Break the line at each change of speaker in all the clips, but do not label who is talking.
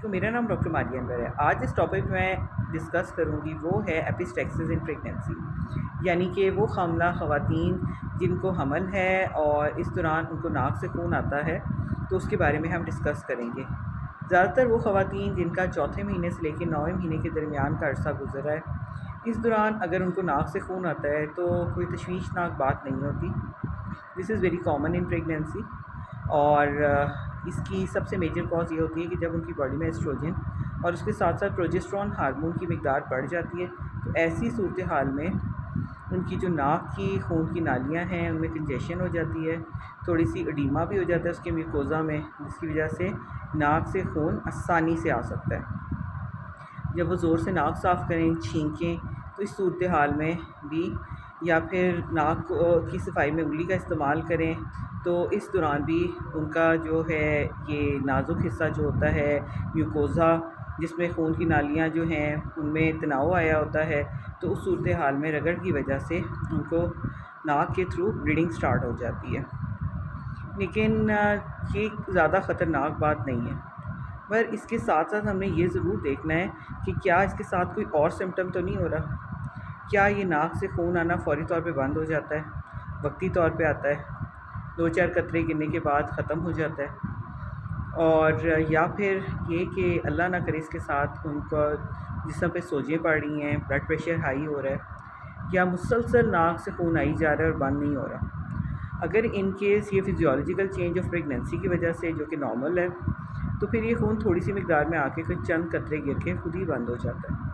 علیکم، میرا نام ڈاکٹر ماریہ انور ہے۔ آج اس ٹاپک میں ڈسکس کروں گی وہ ہے ایپسٹیکسس ان پریگنینسی، یعنی کہ وہ حاملہ خواتین جن کو حمل ہے اور اس دوران ان کو ناک سے خون آتا ہے، تو اس کے بارے میں ہم ڈسکس کریں گے۔ زیادہ تر وہ خواتین جن کا چوتھے مہینے سے لے کے 9ویں مہینے کے درمیان کا عرصہ گزرا ہے، اس دوران اگر ان کو ناک سے خون آتا ہے تو کوئی تشویشناک بات نہیں ہوتی۔ This is very common in pregnancy, اور اس کی سب سے میجر کاز یہ ہوتی ہے کہ جب ان کی باڈی میں ایسٹروجن اور اس کے ساتھ ساتھ پروجسٹرون ہارمون کی مقدار بڑھ جاتی ہے، تو ایسی صورتحال میں ان کی جو ناک کی خون کی نالیاں ہیں ان میں کنجیشن ہو جاتی ہے، تھوڑی سی اڈیما بھی ہو جاتا ہے اس کے میوکوزا میں، جس کی وجہ سے ناک سے خون آسانی سے آ سکتا ہے۔ جب وہ زور سے ناک صاف کریں، چھینکیں، تو اس صورتحال میں بھی، یا پھر ناک کی صفائی میں انگلی کا استعمال کریں، تو اس دوران بھی ان کا جو ہے یہ نازک حصہ جو ہوتا ہے میوکوزا، جس میں خون کی نالیاں جو ہیں ان میں تناؤ آیا ہوتا ہے، تو اس صورتحال میں رگڑ کی وجہ سے ان کو ناک کے تھرو بلیڈنگ سٹارٹ ہو جاتی ہے۔ لیکن یہ زیادہ خطرناک بات نہیں ہے، مگر اس کے ساتھ ساتھ ہم نے یہ ضرور دیکھنا ہے کہ کیا اس کے ساتھ کوئی اور سمٹم تو نہیں ہو رہا۔ کیا یہ ناک سے خون آنا فوری طور پہ بند ہو جاتا ہے، وقتی طور پہ آتا ہے، 2-4 قطرے گرنے کے بعد ختم ہو جاتا ہے، اور یا پھر یہ کہ اللہ نہ کرے اس کے ساتھ ان کو جسم پہ سوجیں پڑ رہی ہیں، بلڈ پریشر ہائی ہو رہا ہے، یا مسلسل ناک سے خون آئی جا رہا ہے اور بند نہیں ہو رہا۔ اگر ان کیس یہ فزیولوجیکل چینج آف پریگنینسی کی وجہ سے جو کہ نارمل ہے، تو پھر یہ خون تھوڑی سی مقدار میں آ کے کوئی چند قطرے گر کے خود ہی بند ہو جاتا ہے۔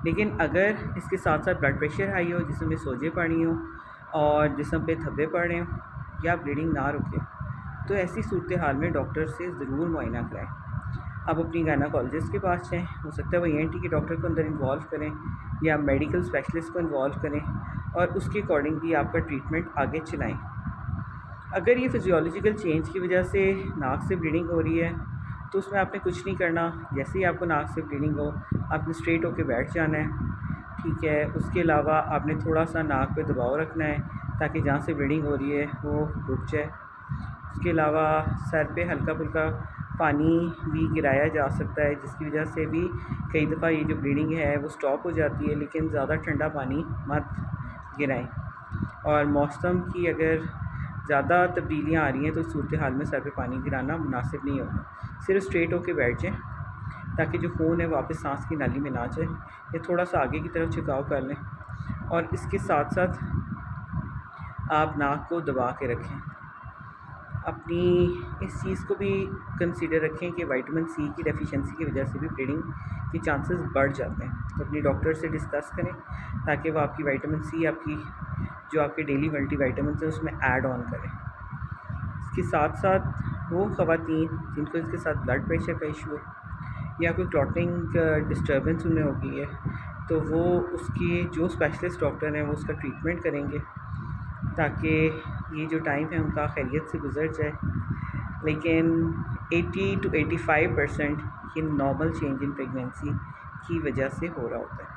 لیکن اگر اس کے ساتھ ساتھ بلڈ پریشر ہائی ہو، جسم میں سوجیں پڑی ہوں اور جسم پہ دھبے پڑ رہے ہوں، یا بلیڈنگ نہ رکے، تو ایسی صورتحال میں ڈاکٹر سے ضرور معائنہ کرائیں۔ آپ اپنی گائناکالوجسٹ کے پاس جائیں، ہو سکتا ہے وہ ENT کے ڈاکٹر کو اندر انوالو کریں، یا میڈیکل اسپیشلسٹ کو انوالو کریں، اور اس کے اکارڈنگلی آپ کا ٹریٹمنٹ آگے چلائیں۔ اگر یہ فزیولوجیکل چینج کی وجہ سے ناک سے بلیڈنگ ہو رہی ہے، تو اس میں آپ نے کچھ نہیں کرنا۔ جیسے ہی آپ کو ناک سے بلیڈنگ ہو، آپ نے اسٹریٹ ہو کے بیٹھ جانا ہے، ٹھیک ہے۔ اس کے علاوہ آپ نے تھوڑا سا ناک پہ دباؤ رکھنا ہے تاکہ جہاں سے بلیڈنگ ہو رہی ہے وہ رک جائے۔ اس کے علاوہ سر پہ ہلکا پھلکا پانی بھی گرایا جا سکتا ہے، جس کی وجہ سے بھی کئی دفعہ یہ جو بلیڈنگ ہے وہ سٹاپ ہو جاتی ہے، لیکن زیادہ ٹھنڈا پانی مت گرائیں۔ اور موسم کی اگر زیادہ تبدیلیاں آ رہی ہیں تو اس صورتحال میں سر پہ پانی گرانا مناسب نہیں ہوگا۔ صرف اسٹریٹ ہو کے بیٹھ جائیں تاکہ جو خون ہے واپس سانس کی نالی میں نہ جائے، یا تھوڑا سا آگے کی طرف جھکاؤ کر لیں، اور اس کے ساتھ ساتھ آپ ناک کو دبا کے رکھیں۔ اپنی اس چیز کو بھی کنسیڈر رکھیں کہ وٹامن سی کی ڈیفیشنسی کی وجہ سے بھی بلیڈنگ کے چانسز بڑھ جاتے ہیں، تو اپنی ڈاکٹر سے ڈسکس کریں تاکہ وہ آپ کی وٹامن سی، آپ کی جو آپ کے ڈیلی ملٹی وائٹامنس ہیں اس میں ایڈ آن کریں۔ اس کے ساتھ ساتھ وہ خواتین جن کو اس کے ساتھ بلڈ پریشر کا ایشو ہے، یا کوئی کلاٹنگ ڈسٹربنس ان میں ہو گئی ہے، تو وہ اس کی جو اسپیشلسٹ ڈاکٹر ہیں وہ اس کا ٹریٹمنٹ کریں گے تاکہ یہ جو ٹائم ہے ان کا خیریت سے گزر جائے۔ لیکن 80 to 85% یہ نارمل چینج ان پریگنینسی کی وجہ سے ہو رہا ہوتا ہے۔